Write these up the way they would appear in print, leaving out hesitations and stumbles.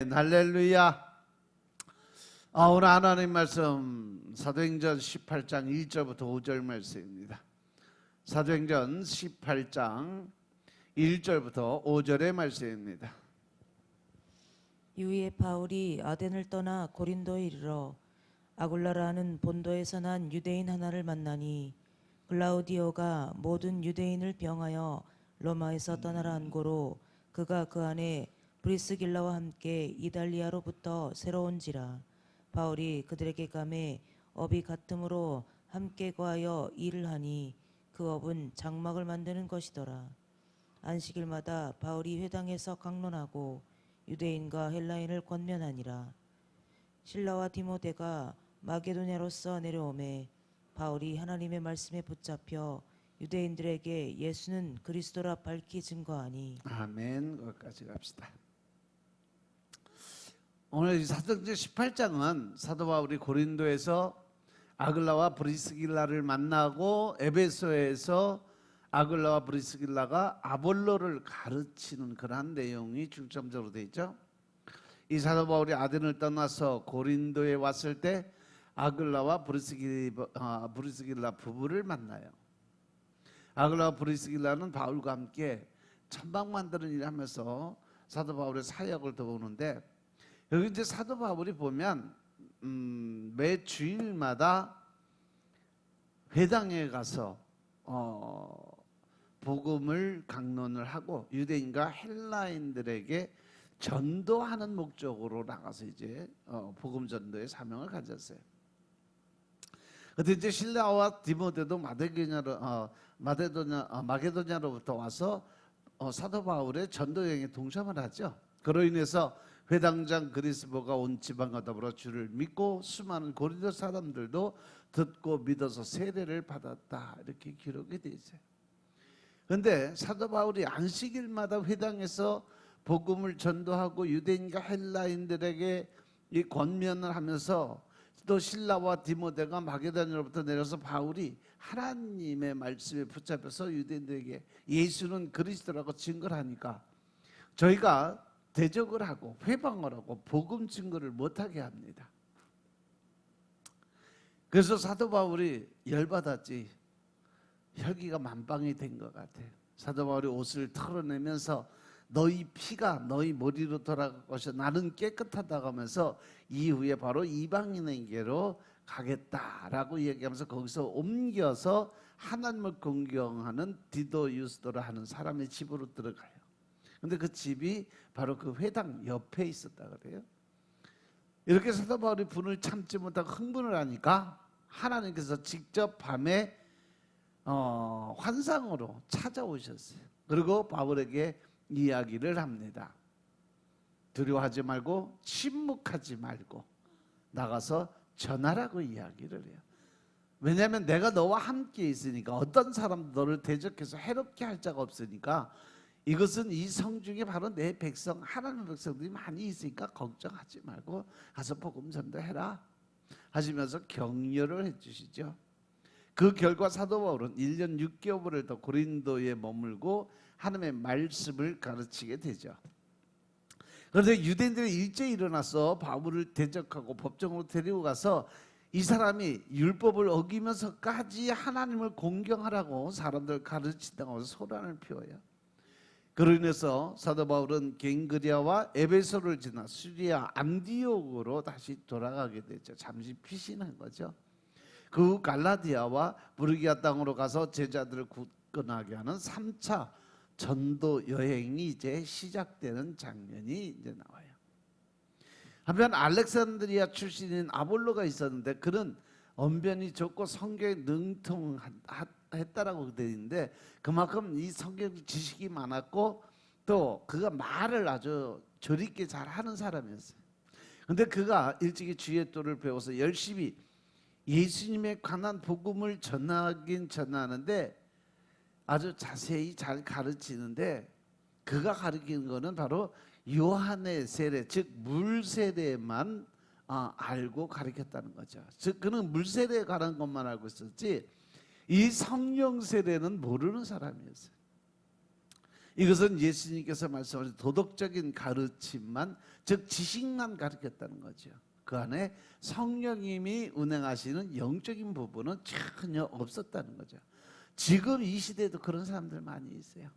할렐루야. 오늘 하나님 말씀 사도행전 18장 1절부터 5절 말씀입니다. 사도행전 18장 1절부터 5절의 말씀입니다. 이후에 바울이 아덴을 떠나 고린도에 이르러 아굴라라는 본도에서 난 유대인 하나를 만나니 글라우디오가 모든 유대인을 병하여 로마에서 떠나라 한 고로 그가 그 안에 브리스길라와 함께 이달리아로부터 새로운지라. 바울이 그들에게 감해 업이 같음으로 함께 거하여 일을 하니 그 업은 장막을 만드는 것이더라. 안식일마다 바울이 회당에서 강론하고 유대인과 헬라인을 권면하니라. 실라와 디모데가 마게도냐로서 내려오매 바울이 하나님의 말씀에 붙잡혀 유대인들에게 예수는 그리스도라 밝히 증거하니. 아멘. 거기까지 갑시다. 오늘 사도행전 18장은 사도 바울이 고린도에서 아글라와 브리스길라를 만나고 에베소에서 아글라와 브리스길라가 아볼로를 가르치는 그러한 내용이 중점적으로 되어 있죠. 이 사도 바울이 아덴을 떠나서 고린도에 왔을 때 아글라와 브리스길라 부부를 만나요. 아글라와 브리스길라는 바울과 함께 천막 만드는 일을 하면서 사도 바울의 사역을 도우는데, 여기 이제 사도 바울이 보면 매 주일마다 회당에 가서 복음을 강론을 하고 유대인과 헬라인들에게 전도하는 목적으로 나가서 이제 복음 전도의 사명을 가졌어요. 그때 이제 실라와 디모데도 마게도냐로부터 와서 사도 바울의 전도 여행에 동참을 하죠. 그로 인해서 회당장 그리스보가 온 지방과 더불어 주를 믿고 수많은 고린도 사람들도 듣고 믿어서 세례를 받았다, 이렇게 기록이 되어 있어요. 그런데 사도 바울이 안식일마다 회당에서 복음을 전도하고 유대인과 헬라인들에게 이 권면을 하면서 또 실라와 디모데가 마게도냐로부터 내려서 바울이 하나님의 말씀에 붙잡혀서 유대인들에게 예수는 그리스도라고 증거를 하니까 저희가 대적을 하고 회방을 하고 복음 증거를 못하게 합니다. 그래서 사도 바울이 열받았지, 혈기가 만빵이 된 것 같아요. 사도 바울이 옷을 털어내면서 너희 피가 너희 머리로 돌아갈 것이 나는 깨끗하다고 하면서 이후에 바로 이방인에게로 가겠다라고 얘기하면서 거기서 옮겨서 하나님을 공경하는 디도 유스도라 하는 사람의 집으로 들어가요. 근데 그 집이 바로 그 회당 옆에 있었다 그래요. 이렇게 사도 바울이 분을 참지 못하고 흥분을 하니까 하나님께서 직접 밤에 환상으로 찾아오셨어요. 그리고 바울에게 이야기를 합니다. 두려워하지 말고 침묵하지 말고 나가서 전하라고 이야기를 해요. 왜냐하면 내가 너와 함께 있으니까 어떤 사람도 너를 대적해서 해롭게 할 자가 없으니까, 이것은 이 성 중에 바로 내 백성 하나님의 백성들이 많이 있으니까 걱정하지 말고 가서 복음 전도해라 하시면서 격려를 해주시죠. 그 결과 사도 바울은 1년 6개월을 더 고린도에 머물고 하나님의 말씀을 가르치게 되죠. 그런데 유대인들이 일제히 일어나서 바울을 대적하고 법정으로 데리고 가서 이 사람이 율법을 어기면서까지 하나님을 공경하라고 사람들 가르친다고 소란을 피워요. 그로 인해서 사도 바울은 갱그리아와 에베소를 지나 시리아 안디옥으로 다시 돌아가게 되죠. 잠시 피신한 거죠. 그 후 갈라디아와 부르기아 땅으로 가서 제자들을 굳건하게 하는 3차 전도 여행이 이제 시작되는 장면이 이제 나와요. 한편 알렉산드리아 출신인 아볼로가 있었는데 그는 언변이 좋고 성경에 능통했다라고 되어 있는데 그만큼 이 성경 지식이 많았고 또 그가 말을 아주 조리있게 잘하는 사람이었어요. 그런데 그가 일찍이 주의 도를 배워서 열심히 예수님에 관한 복음을 전하긴 전하는데 아주 자세히 잘 가르치는데, 그가 가르치는 것은 바로 요한의 세례, 즉 물세례만 알고 가르쳤다는 거죠. 즉 그는 물세례에 관한 것만 알고 있었지 이 성령 세례는 모르는 사람이었어요. 이것은 예수님께서 말씀하신 도덕적인 가르침만, 즉 지식만 가르쳤다는 거죠. 그 안에 성령님이 운행하시는 영적인 부분은 전혀 없었다는 거죠. 지금 이 시대에도 그런 사람들 많이 있어요.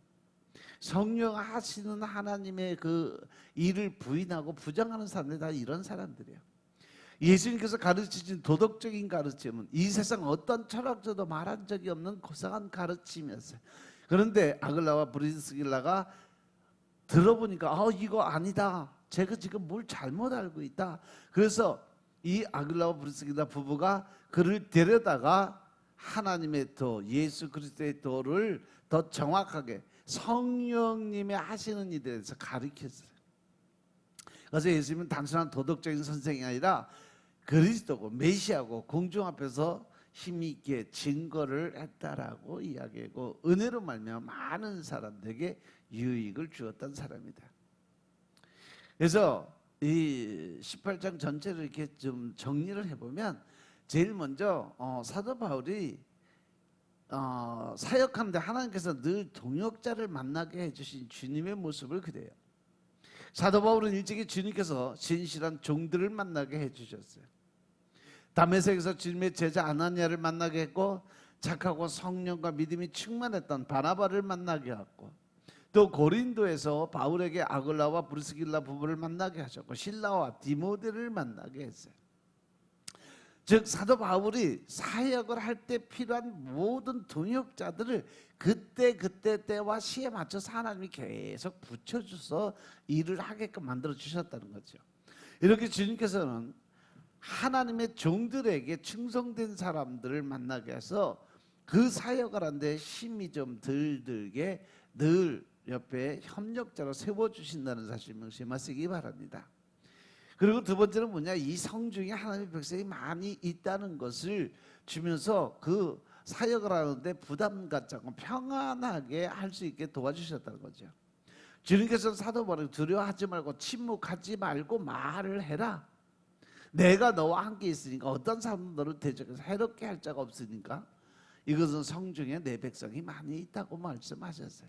성령 하시는 하나님의 그 일을 부인하고 부정하는 사람들, 다 이런 사람들이에요. 예수님께서 가르치신 도덕적인 가르침은 이 세상 어떤 철학자도 말한 적이 없는 고상한 가르침이었어요. 그런데 아글라와 브리스길라가 들어보니까 이거 아니다, 제가 지금 뭘 잘못 알고 있다. 그래서 이 아글라와 브리스길라 부부가 그를 데려다가 하나님의 도, 예수 그리스도의 도를 더 정확하게 성령님의 하시는 일에 대해서 가르쳤어요. 그래서 예수님은 단순한 도덕적인 선생이 아니라 그리스도고 메시아고 공중 앞에서 힘있게 증거를 했다라고 이야기하고, 은혜로 말미암아 많은 사람들에게 유익을 주었던 사람이다. 그래서 이 18장 전체를 이렇게 좀 정리를 해보면, 제일 먼저 사도 바울이 사역하는데 하나님께서 늘 동역자를 만나게 해주신 주님의 모습을 그려요. 사도 바울은 일찍이 주님께서 진실한 종들을 만나게 해주셨어요. 다메섹에서 주님의 제자 아나니아를 만나게 했고, 착하고 성령과 믿음이 충만했던 바나바를 만나게 했고, 또 고린도에서 바울에게 아글라와 브리스길라 부부를 만나게 하셨고, 실라와 디모데를 만나게 했어요. 즉 사도 바울이 사역을 할 때 필요한 모든 동역자들을 그때 때와 시에 맞춰서 하나님이 계속 붙여줘서 일을 하게끔 만들어 주셨다는 거죠. 이렇게 주님께서는 하나님의 종들에게 충성된 사람들을 만나게 해서 그 사역을 하는데 힘이 좀 덜 들게 늘 옆에 협력자로 세워주신다는 사실 명심하시기 바랍니다. 그리고 두 번째는 뭐냐, 이 성중에 하나님의 백성이 많이 있다는 것을 주면서 그 사역을 하는데 부담 갖지 않고 평안하게 할 수 있게 도와주셨다는 거죠. 주님께서 사도 바울에게 두려워하지 말고 침묵하지 말고 말을 해라. 내가 너와 함께 있으니까 어떤 사람도 너를 대적해서 해롭게 할 자가 없으니까 이것은 성중에 내 백성이 많이 있다고 말씀하셨어요.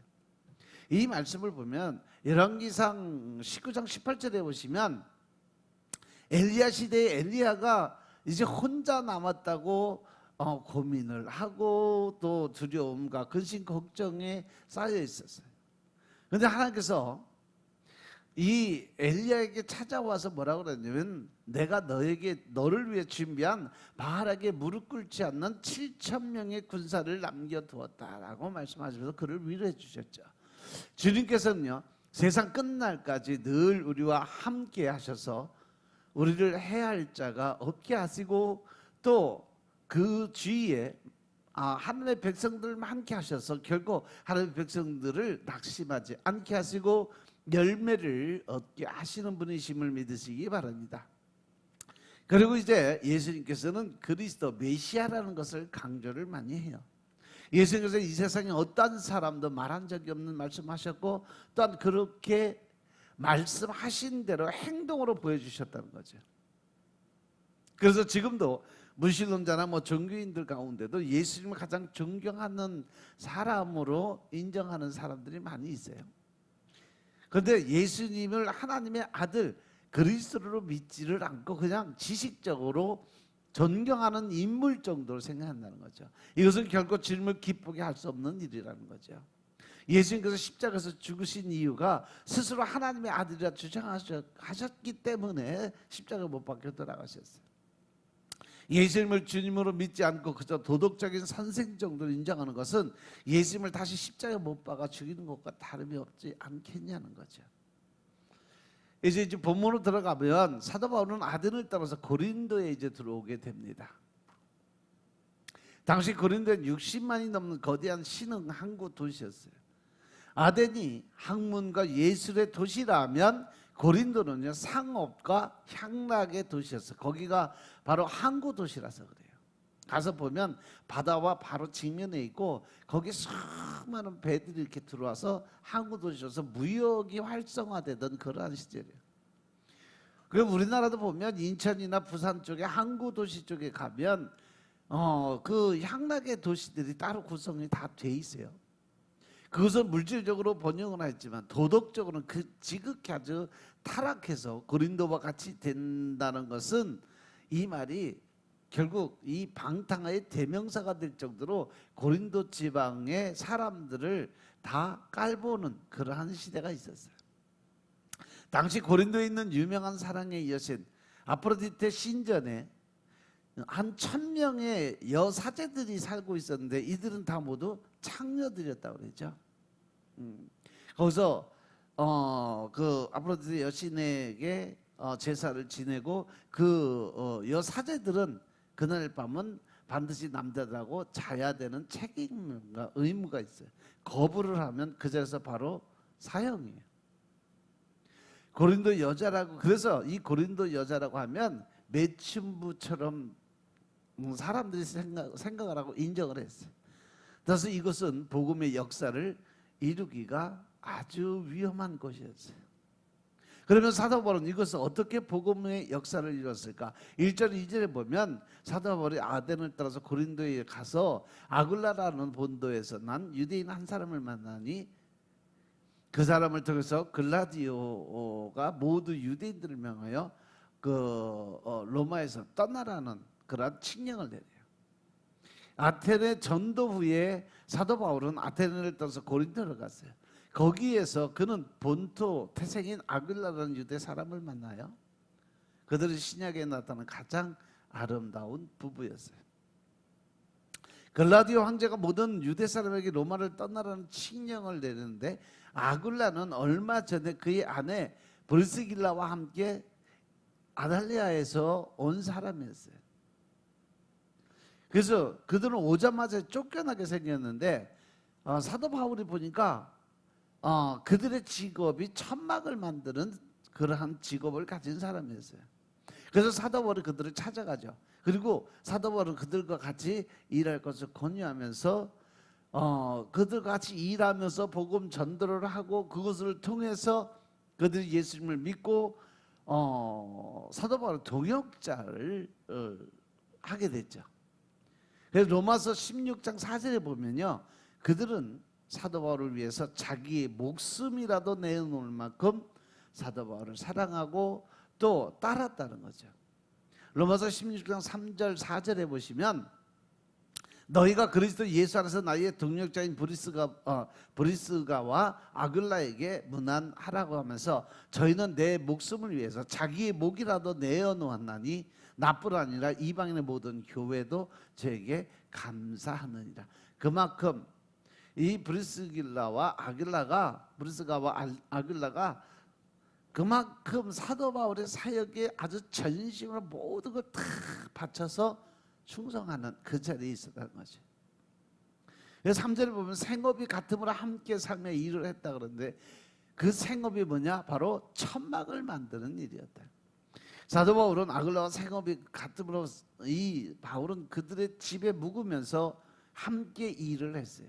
이 말씀을 보면 열왕기상 19장 18절에 보시면 엘리야 시대에 엘리야가 이제 혼자 남았다고 고민을 하고 또 두려움과 근심 걱정에 쌓여 있었어요. 그런데 하나님께서 이 엘리야에게 찾아와서 뭐라고 그랬냐면, 내가 너를 위해 준비한 바알에게 무릎 꿇지 않는 7,000명의 군사를 남겨두었다라고 말씀하시면서 그를 위로해 주셨죠. 주님께서는요, 세상 끝날까지 늘 우리와 함께 하셔서 우리를 해할 자가 없게 하시고, 또 그 주위에 하나님의 백성들만 함께 하셔서 결국 하나님의 백성들을 낙심하지 않게 하시고 열매를 얻게 하시는 분이심을 믿으시기 바랍니다. 그리고 이제 예수님께서는 그리스도 메시아라는 것을 강조를 많이 해요. 예수님께서 이 세상에 어떤 사람도 말한 적이 없는 말씀하셨고, 또한 그렇게 말씀하신 대로 행동으로 보여주셨다는 거죠. 그래서 지금도 무신론자나 종교인들 가운데도 예수님을 가장 존경하는 사람으로 인정하는 사람들이 많이 있어요. 그런데 예수님을 하나님의 아들 그리스도로 믿지를 않고 그냥 지식적으로 존경하는 인물 정도로 생각한다는 거죠. 이것은 결코 주님을 기쁘게 할 수 없는 일이라는 거죠. 예수님께서 십자가에서 죽으신 이유가 스스로 하나님의 아들이라 주장하셨기 때문에 십자가 못 박혀 돌아가셨어요. 예수님을 주님으로 믿지 않고 그저 도덕적인 선생 정도로 인정하는 것은 예수님을 다시 십자가에 못 박아 죽이는 것과 다름이 없지 않겠냐는 거죠. 이제 본문으로 들어가면 사도 바울은 아덴을 따라서 고린도에 이제 들어오게 됩니다. 당시 고린도는 60만이 넘는 거대한 신흥 항구 도시였어요. 아덴이 학문과 예술의 도시라면 고린도는요, 상업과 향락의 도시였어요. 거기가 바로 항구 도시라서 그래요. 가서 보면 바다와 바로 직면에 있고 거기 수많은 배들이 이렇게 들어와서 항구 도시여서 무역이 활성화되던 그러한 시절이에요. 그리고 우리나라도 보면 인천이나 부산 쪽에 항구 도시 쪽에 가면 그 향락의 도시들이 따로 구성이 다 돼 있어요. 그것은 물질적으로 번영을 했지만 도덕적으로는 그 지극히 아주 타락해서 고린도와 같이 된다는 것은 이 말이 결국 이 방탕의 대명사가 될 정도로 고린도 지방의 사람들을 다 깔보는 그러한 시대가 있었어요. 당시 고린도에 있는 유명한 사랑의 여신 아프로디테 신전에 한 1000명의 여사제들이 살고 있었는데 이들은 다 모두 창녀들이었다고 그러죠. 거기서 그 아프로디테 여신에게 제사를 지내고 그 여사제들은 그날 밤은 반드시 남자들하고 자야 되는 책임과 의무가 있어요. 거부를 하면 그 자리에서 바로 사형이에요. 고린도 여자라고, 그래서 이 고린도 여자라고 하면 매춘부처럼 사람들이 생각을 하고 인정을 했어요. 그래서 이것은 복음의 역사를 이루기가 아주 위험한 것이었어요. 그러면 사도 바울은 이것을 어떻게 복음의 역사를 이뤘을까? 1절 2절에 보면 사도 바울이 아덴을 따라서 고린도에 가서 아굴라라는 본도에서 난 유대인 한 사람을 만나니 그 사람을 통해서 글라디오가 모두 유대인들을 명하여 그 로마에서 떠나라는 그런 칙령을 내려요. 아테네 전도 후에 사도 바울은 아테네를 떠나서 고린도로 갔어요. 거기에서 그는 본토 태생인 아굴라라는 유대 사람을 만나요. 그들은 신약에 나타난 가장 아름다운 부부였어요. 글라디오 황제가 모든 유대 사람에게 로마를 떠나라는 칙령을 내리는데 아굴라는 얼마 전에 그의 아내 브리스길라와 함께 아달리아에서 온 사람이었어요. 그래서 그들은 오자마자 쫓겨나게 생겼는데 사도 바울이 보니까 그들의 직업이 천막을 만드는 그러한 직업을 가진 사람이었어요. 그래서 사도 바울이 그들을 찾아가죠. 그리고 사도 바울은 그들과 같이 일할 것을 권유하면서 그들과 같이 일하면서 복음 전도를 하고 그것을 통해서 그들이 예수님을 믿고 사도 바울은 동역자를 하게 됐죠. 그래서 로마서 16장 4절에 보면요, 그들은 사도 바울을 위해서 자기의 목숨이라도 내놓을 만큼 사도 바울을 사랑하고 또 따랐다는 거죠. 로마서 16장 3절 4절에 보시면 너희가 그리스도 예수 안에서 나의 동역자인 브리스가와 아굴라에게 문안하라고 하면서 저희는 내 목숨을 위해서 자기의 목이라도 내어놓았나니 나뿐 아니라 이방인의 모든 교회도 저에게 감사하느니라. 그만큼 이 브리스가와 아굴라가 그만큼 사도 바울의 사역에 아주 전심으로 모든 걸 다 바쳐서 충성하는 그 자리에 있었다는 거죠. 그래서 3절에 보면 생업이 같음으로 함께 살며 일을 했다 그러는데 그 생업이 뭐냐? 바로 천막을 만드는 일이었다. 사도 바울은 아굴라와 생업이 같음으로 이 바울은 그들의 집에 묵으면서 함께 일을 했어요.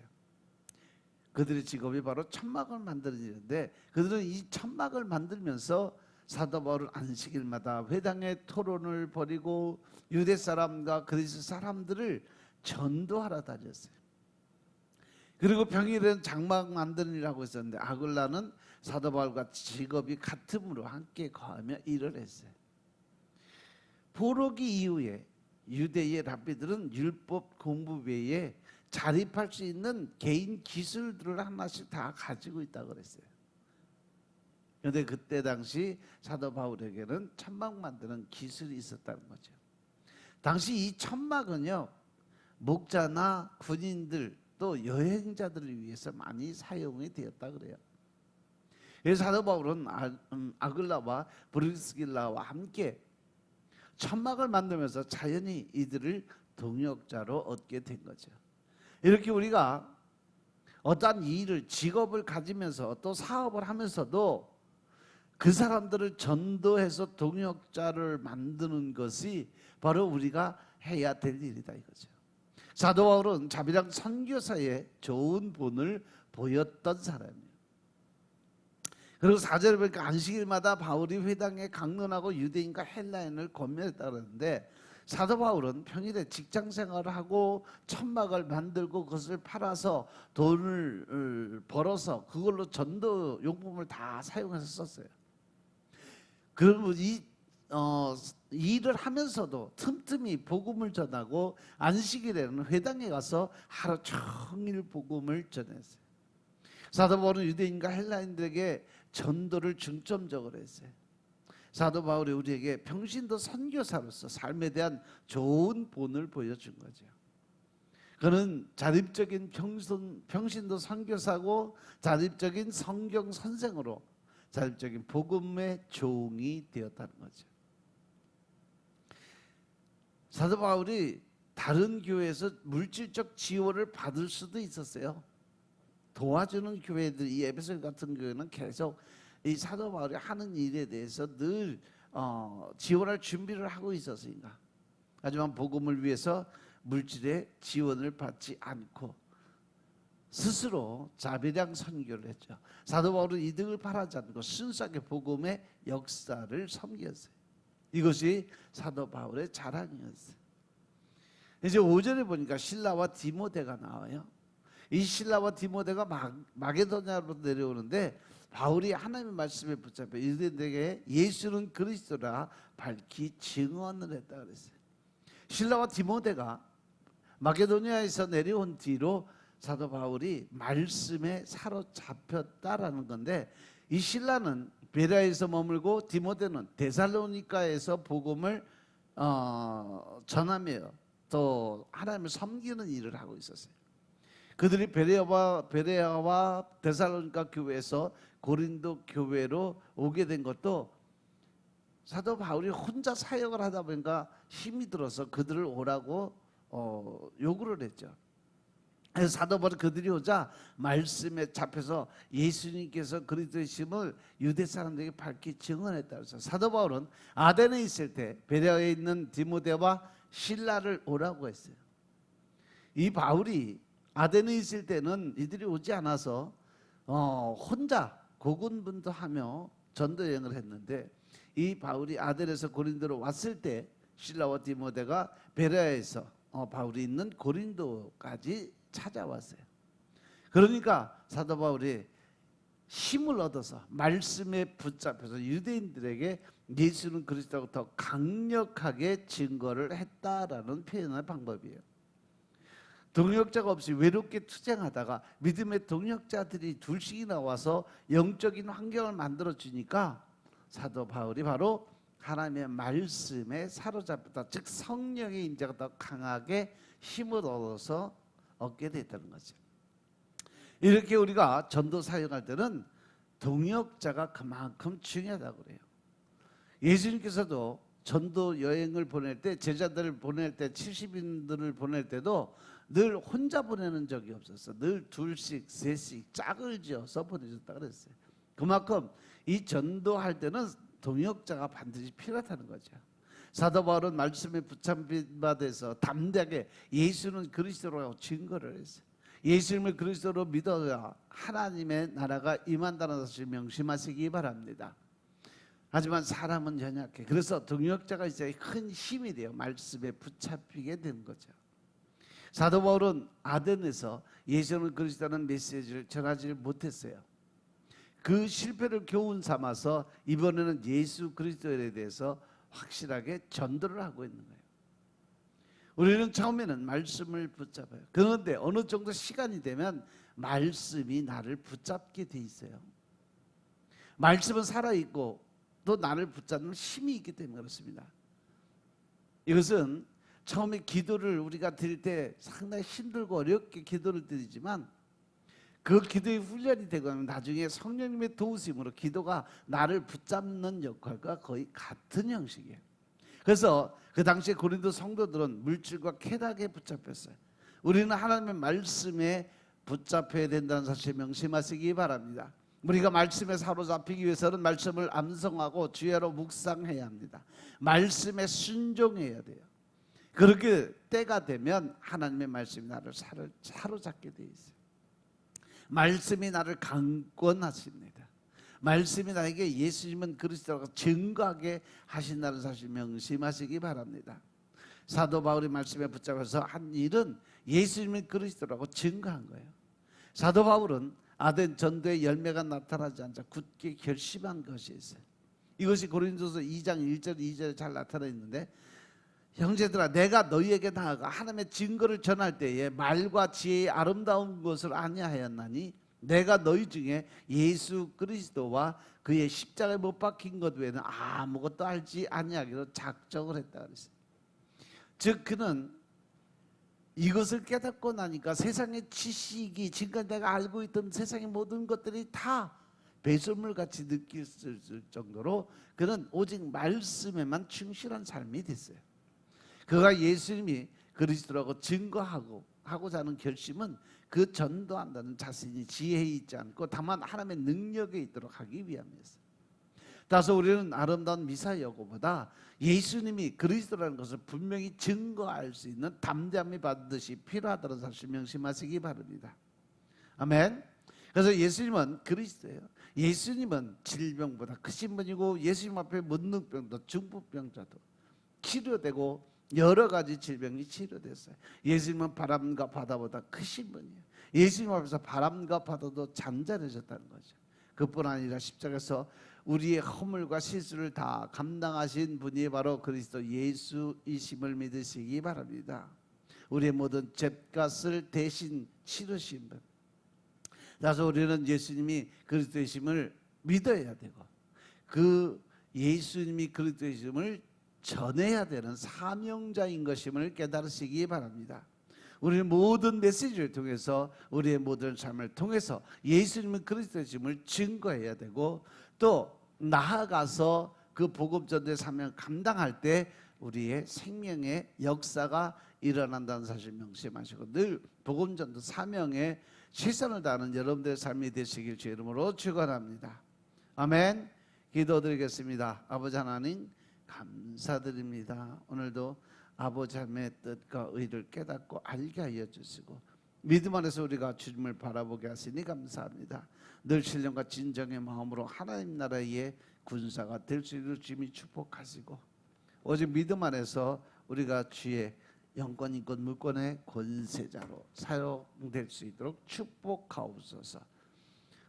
그들의 직업이 바로 천막을 만드는 일인데 그들은 이 천막을 만들면서 사도 바울은 안식일마다 회당의 토론을 벌이고 유대 사람과 그리스 사람들을 전도하러 다녔어요. 그리고 평일에는 장막 만드는 일을 하고 있었는데 아굴라는 사도 바울과 직업이 같음으로 함께 거하며 일을 했어요. 포로기 이후에 유대의 랍비들은 율법 공부 외에 자립할 수 있는 개인 기술들을 하나씩 다 가지고 있다고 그랬어요. 그런데 그때 당시 사도 바울에게는 천막 만드는 기술이 있었다는 거죠. 당시 이 천막은요, 목자나 군인들 또 여행자들을 위해서 많이 사용이 되었다 그래요. 그래서 사도 바울은 아글라와 브리스길라와 함께 천막을 만들면서 자연히 이들을 동역자로 얻게 된 거죠. 이렇게 우리가 어떠한 일을 직업을 가지면서 또 사업을 하면서도 그 사람들을 전도해서 동역자를 만드는 것이 바로 우리가 해야 될 일이다 이거죠. 사도 바울은 자비랑 선교사에 좋은 본을 보였던 사람이에요. 그리고 4절에 보니까 안식일마다 바울이 회당에 강론하고 유대인과 헬라인을 권면했다 그러는데 사도 바울은 평일에 직장 생활을 하고 천막을 만들고 그것을 팔아서 돈을 벌어서 그걸로 전도 용품을 다 사용해서 썼어요. 그리고 이 일을 하면서도 틈틈이 복음을 전하고 안식일에는 회당에 가서 하루 종일 복음을 전했어요. 사도 바울은 유대인과 헬라인들에게 전도를 중점적으로 했어요. 사도 바울이 우리에게 평신도 선교사로서 삶에 대한 좋은 본을 보여준 거죠. 그는 자립적인 평신도 선교사고 자립적인 성경 선생으로 자립적인 복음의 종이 되었다는 거죠. 사도 바울이 다른 교회에서 물질적 지원을 받을 수도 있었어요. 도와주는 교회들, 이 에베소 같은 교회는 계속 이 사도 바울이 하는 일에 대해서 늘 지원할 준비를 하고 있었으니까. 하지만 복음을 위해서 물질의 지원을 받지 않고 스스로 자비량 선교를 했죠. 사도 바울은 이득을 바라지 않고 순수하게 복음의 역사를 섬겼어요. 이것이 사도 바울의 자랑이었어요. 이제 5절에 보니까 실라와 디모데가 나와요. 이 실라와 디모데가 마게도냐로 내려오는데 바울이 하나님의 말씀에 붙잡혀 이들에게 예수는 그리스도라 밝히 증언을 했다 그랬어요. 실라와 디모데가 마게도냐에서 내려온 뒤로 사도 바울이 말씀에 사로잡혔다라는 건데, 이 실라는 베레아에서 머물고 디모데는 데살로니가에서 복음을 전하며 또 하나님을 섬기는 일을 하고 있었어요. 그들이 베레아와 데살로니가 교회에서 고린도 교회로 오게 된 것도 사도 바울이 혼자 사역을 하다 보니까 힘이 들어서 그들을 오라고 요구를 했죠. 그래서 사도 바울이 그들이 오자 말씀에 잡혀서 예수님께서 그리스도이심을 유대 사람들에게 밝히 증언했다. 그래서 사도 바울은 아덴에 있을 때 베레아에 있는 디모데와 실라를 오라고 했어요. 이 바울이 아덴에 있을 때는 이들이 오지 않아서 혼자 고군분투하며 전도 여행을 했는데, 이 바울이 아덴에서 고린도로 왔을 때 실라와 디모데가 베레아에서 바울이 있는 고린도까지 찾아왔어요. 그러니까 사도 바울이 힘을 얻어서 말씀에 붙잡혀서 유대인들에게 예수는 그리스도라고 더 강력하게 증거를 했다라는 표현의 방법이에요. 동역자가 없이 외롭게 투쟁하다가 믿음의 동역자들이 둘씩 나와서 영적인 환경을 만들어 주니까 사도 바울이 바로 하나님의 말씀에 사로잡혔다, 즉 성령의 인자가 더 강하게 힘을 얻어서 얻게 됐다는 거죠. 이렇게 우리가 전도 사역할 때는 동역자가 그만큼 중요하다고 그래요. 예수님께서도 전도 여행을 보낼 때, 제자들을 보낼 때, 70인들을 보낼 때도 늘 혼자 보내는 적이 없었어. 늘 둘씩 셋씩 짝을 지어서 보내줬다 그랬어요. 그만큼 이 전도할 때는 동역자가 반드시 필요하다는 거죠. 사도 바울은 말씀에 붙잡힌 바 돼서 담대하게 예수는 그리스도라고 증거를 했어요. 예수님을 그리스도로 믿어야 하나님의 나라가 임한다는 것을 명심하시기 바랍니다. 하지만 사람은 연약해. 그래서 동역자가 있어야 큰 힘이 돼요. 말씀에 붙잡히게 되는 거죠. 사도 바울은 아덴에서 예수는 그리스도라는 메시지를 전하지 못했어요. 그 실패를 교훈 삼아서 이번에는 예수 그리스도에 대해서 확실하게 전도를 하고 있는 거예요. 우리는 처음에는 말씀을 붙잡아요. 그런데 어느 정도 시간이 되면 말씀이 나를 붙잡게 돼 있어요. 말씀은 살아있고 또 나를 붙잡는 힘이 있기 때문에 그렇습니다. 이것은 처음에 기도를 우리가 드릴 때 상당히 힘들고 어렵게 기도를 드리지만 그 기도의 훈련이 되고 나면 나중에 성령님의 도우심으로 기도가 나를 붙잡는 역할과 거의 같은 형식이에요. 그래서 그 당시에 고린도 성도들은 물질과 쾌락에 붙잡혔어요. 우리는 하나님의 말씀에 붙잡혀야 된다는 사실 명심하시기 바랍니다. 우리가 말씀에 사로잡히기 위해서는 말씀을 암송하고 주야로 묵상해야 합니다. 말씀에 순종해야 돼요. 그렇게 때가 되면 하나님의 말씀이 나를 사로잡게 돼 있어요. 말씀이 나를 강권하십니다. 말씀이 나에게 예수님은 그리스도라고 증거하게 하신다는 사실 명심하시기 바랍니다. 사도 바울이 말씀에 붙잡아서 한 일은 예수님이 그리스도라고 증거한 거예요. 사도 바울은 아덴 전도의 열매가 나타나지 않자 굳게 결심한 것이 있어요. 이것이 고린도서 2장 1절 2절에 잘 나타나 있는데, 형제들아 내가 너희에게 나아가 하나님의 증거를 전할 때에 말과 지혜의 아름다운 것을 아니하였나니 내가 너희 중에 예수 그리스도와 그의 십자가에 못 박힌 것 외에는 아무것도 알지 아니하기로 작정을 했다 그랬어요. 즉 그는 이것을 깨닫고 나니까 세상의 지식이, 지금까지 내가 알고 있던 세상의 모든 것들이 다 배설물같이 느낄 정도로 그는 오직 말씀에만 충실한 삶이 됐어요. 그가 예수님이 그리스도라고 증거하고자 하는 결심은 그 전도한다는 자신이 지혜에 있지 않고 다만 하나님의 능력에 있도록 하기 위함이었어요. 따라서 우리는 아름다운 미사 여고보다 예수님이 그리스도라는 것을 분명히 증거할 수 있는 담대함이 반드시 필요하다는 사실 명심하시기 바랍니다. 아멘. 그래서 예수님은 그리스도예요. 예수님은 질병보다 크신 분이고 예수님 앞에 문둥병도 중풍병자도 치료되고 여러 가지 질병이 치료됐어요. 예수님은 바람과 바다보다 크신 분이에요. 예수님 앞에서 바람과 바다도 잠잠해졌다는 거죠. 그뿐 아니라 십자가에서 우리의 허물과 실수를 다 감당하신 분이 바로 그리스도 예수이심을 믿으시기 바랍니다. 우리의 모든 죗값을 대신 치르신 분. 그래서 우리는 예수님이 그리스도이심을 믿어야 되고 그 예수님이 그리스도이심을 전해야 되는 사명자인 것임을 깨달으시기 바랍니다. 우리는 모든 메시지를 통해서 우리의 모든 삶을 통해서 예수님은 그리스도이심을 증거해야 되고 또 나아가서 그 복음 전도의 사명을 감당할 때 우리의 생명의 역사가 일어난다는 사실 명심하시고 늘 복음 전도 사명에 최선을 다하는 여러분들의 삶이 되시길 주의 이름으로 축원합니다. 아멘. 기도드리겠습니다. 아버지 하나님 감사드립니다. 오늘도 아버지 하나님의 뜻과 의를 깨닫고 알게 하여 주시고 믿음 안에서 우리가 주님을 바라보게 하시니 감사합니다. 늘 신령과 진정의 마음으로 하나님 나라의 군사가 될 수 있도록 주님이 축복하시고 오직 믿음 안에서 우리가 주의 영권 인권 물권의 권세자로 사용될 수 있도록 축복하옵소서.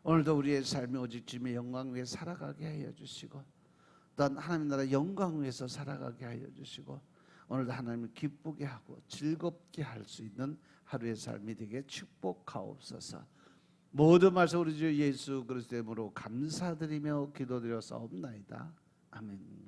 오늘도 우리의 삶이 오직 주님의 영광 위에 살아가게 하여 주시고 또한 하나님 나라 영광 위에서 살아가게 하여 주시고 오늘도 하나님을 기쁘게 하고 즐겁게 할 수 있는 하루의 삶이 되게 축복하옵소서. 모든 말씀 우리 주 예수 그리스도의 이름으로 감사드리며 기도드려 싸움나이다. 아멘.